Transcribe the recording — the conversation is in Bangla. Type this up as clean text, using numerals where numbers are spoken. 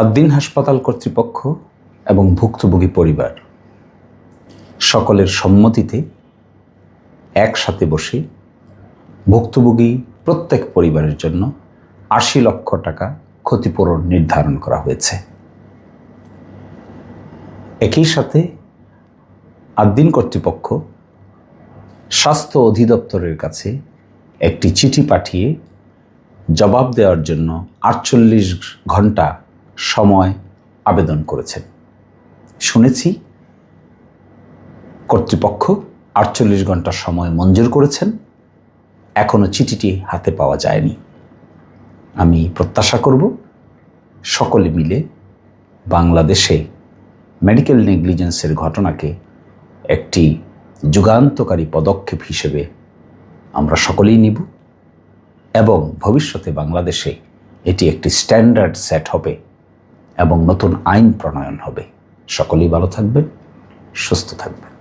আদ্দিন হাসপাতাল কর্তৃপক্ষ এবং ভুক্তভোগী পরিবার সকলের সম্মতিতে একসাথে বসে ভুক্তভোগী প্রত্যেক পরিবারের জন্য ৮০ লক্ষ টাকা ক্ষতিপূরণ নির্ধারণ করা হয়েছে। একই সাথে আদ্দিন কর্তৃপক্ষ স্বাস্থ্য অধিদপ্তরের কাছে একটি চিঠি পাঠিয়ে জবাব দেওয়ার জন্য ৪৮ ঘন্টা সময় আবেদন করেছেন। শুনেছি কর্তৃপক্ষ ৪৮ ঘন্টা সময় মঞ্জুর করেছেন, এখনো চিঠিটি হাতে পাওয়া যায়নি। আমি প্রত্যাশা করব সকলে মিলে বাংলাদেশে মেডিকেল নেগলিজেন্সের ঘটনাকে একটি যুগান্তকারী পদক্ষেপ হিসেবে আমরা সকলেই নিব এবং ভবিষ্যতে বাংলাদেশে এটি একটি স্ট্যান্ডার্ড সেট হবে এবং নতুন আইন প্রণয়ন হবে। সকলেই ভালো থাকবেন, সুস্থ থাকবেন।